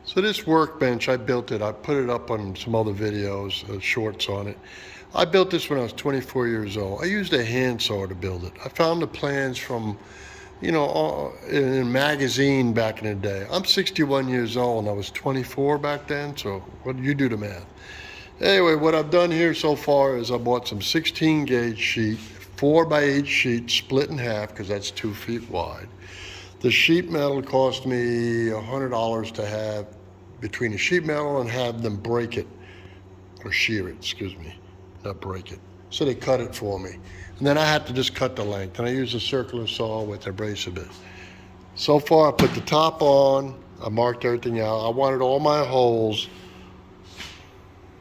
So this workbench, I built it. I put it up on some other videos, shorts on it. I built this when I was 24 years old. I used a handsaw to build it. I found the plans from, in a magazine back in the day. I'm 61 years old and I was 24 back then, so what do you do the math? Anyway, what I've done here so far is I bought some 16 gauge sheet, 4x8 sheet, split in half because that's 2 feet wide. The sheet metal cost me $100 to have between the sheet metal and have them break it, or shear it, excuse me, not break it. So they cut it for me. And then I had to just cut the length, and I used a circular saw with a bracer bit. So far, I put the top on, I marked everything out. I wanted all my holes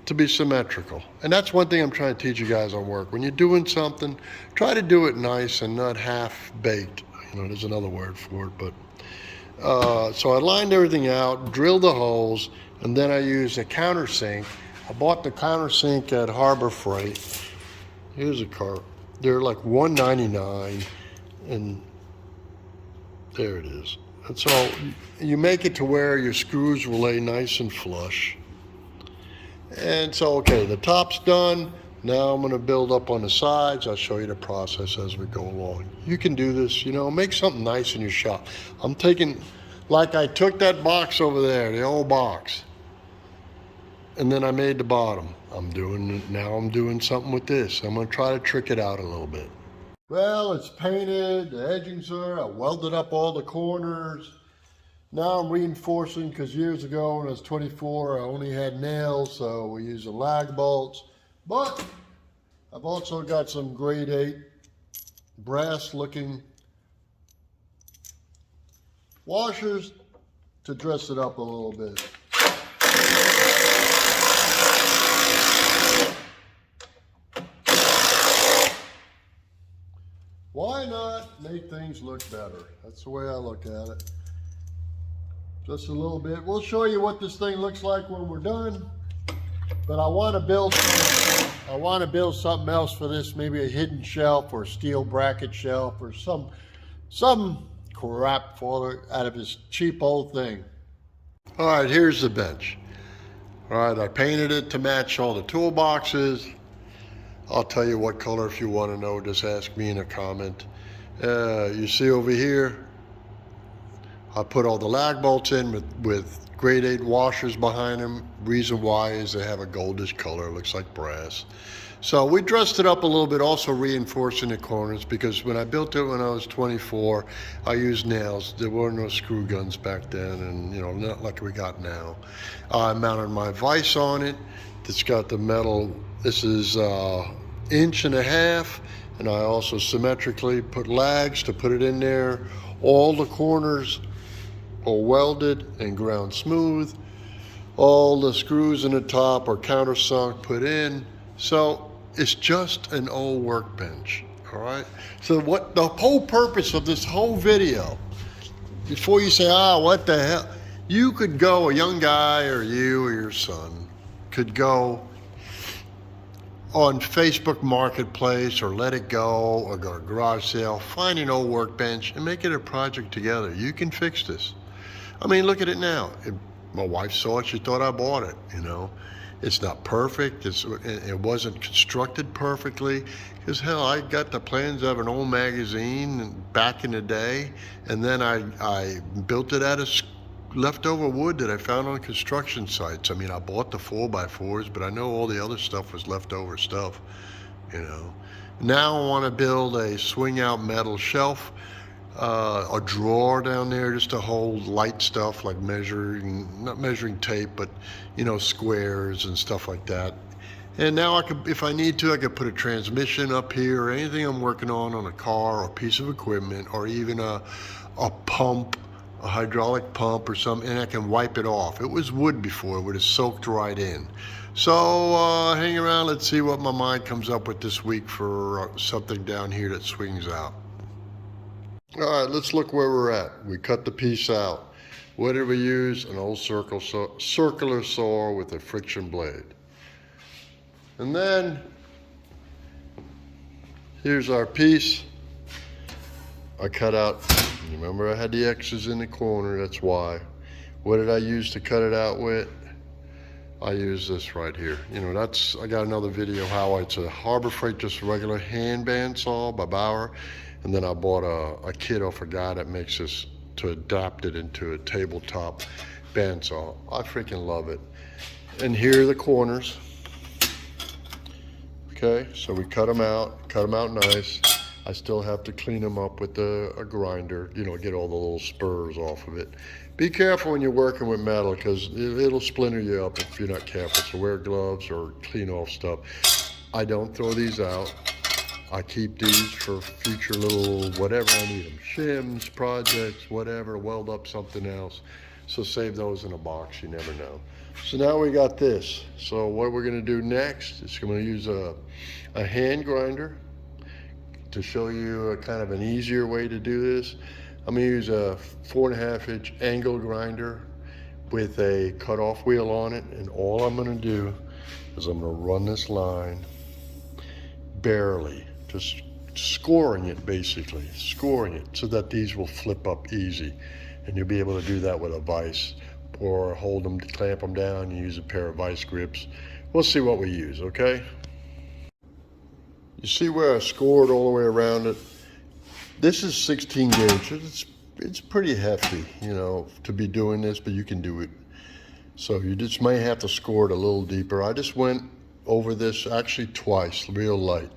to be symmetrical. And that's one thing I'm trying to teach you guys on work. When you're doing something, try to do it nice and not half-baked. There's another word for it, but so I lined everything out, drilled the holes, and then I used a countersink. I bought the countersink at Harbor Freight. Here's a car. They're like $1.99, and there it is. And so you make it to where your screws will lay nice and flush. And so, okay, the top's done. Now I'm going to build up on the sides. I'll show you the process as we go along. You can do this, make something nice in your shop. I'm taking, like I took that box over there, the old box, and then I made the bottom. Now I'm doing something with this. I'm going to try to trick it out a little bit. Well, it's painted, the edgings are, I welded up all the corners. Now I'm reinforcing because years ago when I was 24, I only had nails, so we use the lag bolts. But I've also got some grade 8 brass looking washers to dress it up a little bit. Why not make things look better? That's the way I look at it. Just a little bit. We'll show you what this thing looks like when we're done. But I want to build something else for this, maybe a hidden shelf or a steel bracket shelf or some crap out of this cheap old thing. All right, here's the bench. All right, I painted it to match all the toolboxes. I'll tell you what color if you want to know. Just ask me in a comment. You see over here, I put all the lag bolts in with grade 8 washers behind them. Reason why is they have a goldish color, looks like brass. So we dressed it up a little bit, also reinforcing the corners, because when I built it when I was 24, I used nails. There were no screw guns back then, and not like we got now. I mounted my vise on it. It's got the metal, this is 1.5 inches, and I also symmetrically put lags to put it in there. All the corners are welded and ground smooth. All the screws in the top are countersunk, put in. So it's just an old workbench, all right? So what the whole purpose of this whole video, before you say, what the hell? You could go, a young guy or you or your son could go on Facebook Marketplace or Let It Go or go to a garage sale, find an old workbench and make it a project together. You can fix this. I mean, look at it now. My wife saw it, she thought I bought it, It's not perfect, it wasn't constructed perfectly, because hell, I got the plans of an old magazine back in the day, and then I built it out of leftover wood that I found on construction sites. I mean, I bought the 4x4s, but I know all the other stuff was leftover stuff, Now I want to build a swing out metal shelf, a drawer down there just to hold light stuff like not measuring tape, but squares and stuff like that. And now I could, if I need to, I could put a transmission up here or anything I'm working on a car or a piece of equipment, or even a pump, a hydraulic pump or something, and I can wipe it off. It was wood before, it would have soaked right in. So hang around, let's see what my mind comes up with this week for something down here that swings out. All right, let's look where we're at. We cut the piece out. What did we use? An old circular saw with a friction blade. And then here's our piece. I cut out, remember I had the X's in the corner, that's why. What did I use to cut it out with? I use this right here. You know, I got another video how it's a Harbor Freight, just a regular hand bandsaw by Bauer. And then I bought a kit off a guy that makes this to adapt it into a tabletop bandsaw. I freaking love it. And here are the corners. Okay, so we cut them out nice. I still have to clean them up with a grinder, you know, get all the little spurs off of it. Be careful when you're working with metal because it'll splinter you up if you're not careful. So wear gloves or clean off stuff. I don't throw these out. I keep these for future little whatever I need them. Shims, projects, whatever, weld up something else. So save those in a box, you never know. So now we got this. So what we're gonna do next is I'm gonna use a hand grinder to show you a kind of an easier way to do this. I'm gonna use a 4.5 inch angle grinder with a cutoff wheel on it. And all I'm gonna do is I'm gonna run this line barely, just scoring it basically, scoring it so that these will flip up easy. And you'll be able to do that with a vise or hold them, clamp them down, and use a pair of vise grips. We'll see what we use, okay? You see where I scored all the way around it? This is 16 gauge. It's pretty hefty, you know, to be doing this, but you can do it. So you just may have to score it a little deeper. I just went over this actually twice, real light.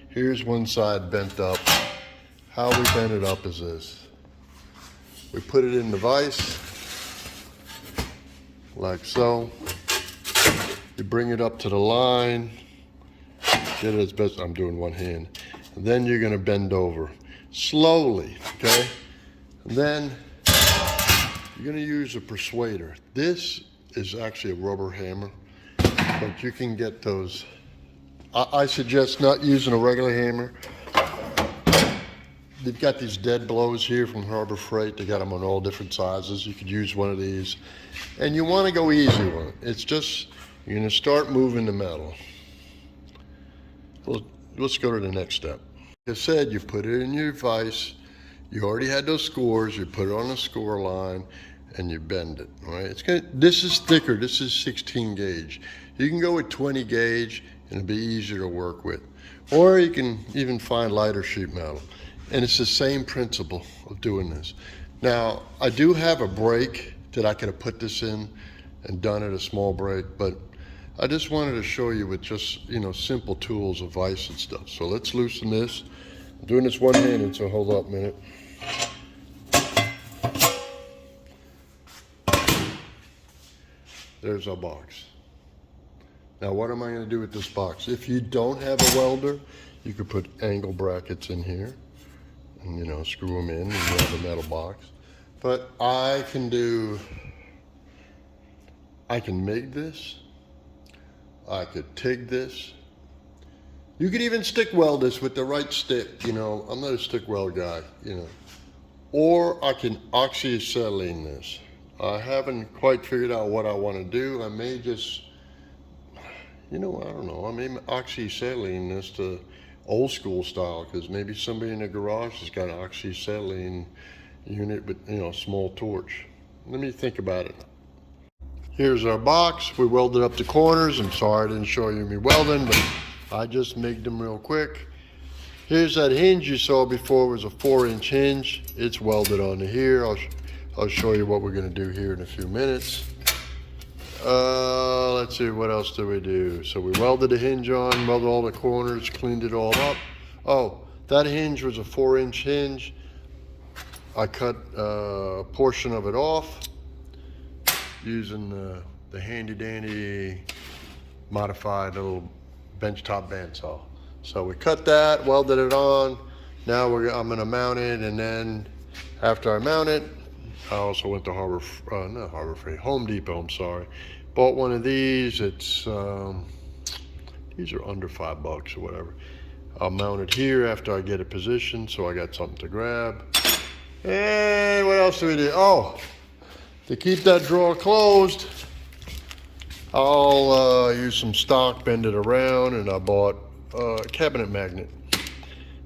Here's one side bent up. How we bend it up is this. We put it in the vise, like so. You bring it up to the line, get it as best, I'm doing one hand. And then you're gonna bend over, slowly, okay? And then you're gonna use a persuader. This is actually a rubber hammer, but you can get those. I suggest not using a regular hammer. They've got these dead blows here from Harbor Freight. They got them on all different sizes. You could use one of these. And you want to go easy on it. It's just, you're going to start moving the metal. Well, let's go to the next step. Like I said, you put it in your vise. You already had those scores. You put it on the score line and you bend it. All right? This is thicker. This is 16 gauge. You can go with 20 gauge and it'll be easier to work with. Or you can even find lighter sheet metal. And it's the same principle of doing this. Now, I do have a brake that I could have put this in and done it, a small brake, but I just wanted to show you with just, you know, simple tools of vise and stuff. So let's loosen this. I'm doing this one-handed, so hold up a minute. There's our box. Now, what am I gonna do with this box? If you don't have a welder, you could put angle brackets in here. And, you know, screw them in and you have a metal box. But I can MIG this. I could TIG this. You could even stick weld this with the right stick, you know. I'm not a stick weld guy, you know. Or I can oxyacetylene this. I haven't quite figured out what I want to do. I may just, you know, I don't know. I may oxyacetylene this to old school style, because maybe somebody in the garage has got an oxyacetylene unit with, you know, small torch. Let me think about it. Here's our box. We welded up the corners. I'm sorry I didn't show you me welding, but I just MIG'd them real quick. Here's that hinge you saw before. It was a 4-inch hinge. It's welded onto here. I'll show you what we're going to do here in a few minutes. Let's see, what else do we do? So we welded the hinge on, welded all the corners, cleaned it all up. Oh, that hinge was a 4-inch hinge. I cut a portion of it off using the handy dandy modified little benchtop bandsaw. So we cut that, welded it on. Now I'm gonna mount it, and then after I mount it, I also went to Home Depot, I'm sorry. Bought one of these. It's these are under $5 or whatever. I'll mount it here after I get it positioned, so I got something to grab. And what else do we do? Oh, to keep that drawer closed, I'll use some stock, bend it around, and I bought a cabinet magnet.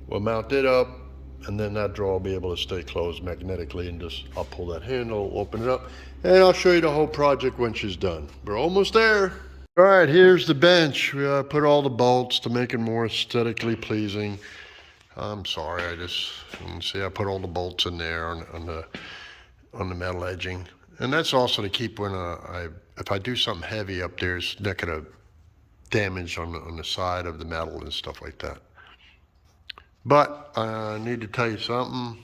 We'll mount it up, and then that drawer will be able to stay closed magnetically, and just I'll pull that handle, open it up, and I'll show you the whole project when she's done. We're almost there. All right, here's the bench. We put all the bolts to make it more aesthetically pleasing. I'm sorry, you can see I put all the bolts in there on the metal edging. And that's also to keep when if I do something heavy up there, it's not gonna damage on the side of the metal and stuff like that. But I need to tell you something.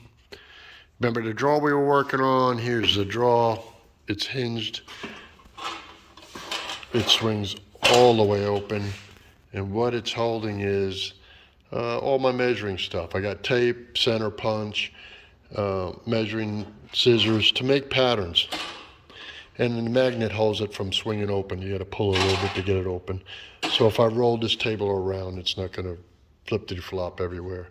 Remember the drawer we were working on? Here's the drawer. It's hinged. It swings all the way open. And what it's holding is all my measuring stuff. I got tape, center punch, measuring scissors to make patterns. And the magnet holds it from swinging open. You got to pull a little bit to get it open. So if I roll this table around, it's not going to flip-de-flop everywhere.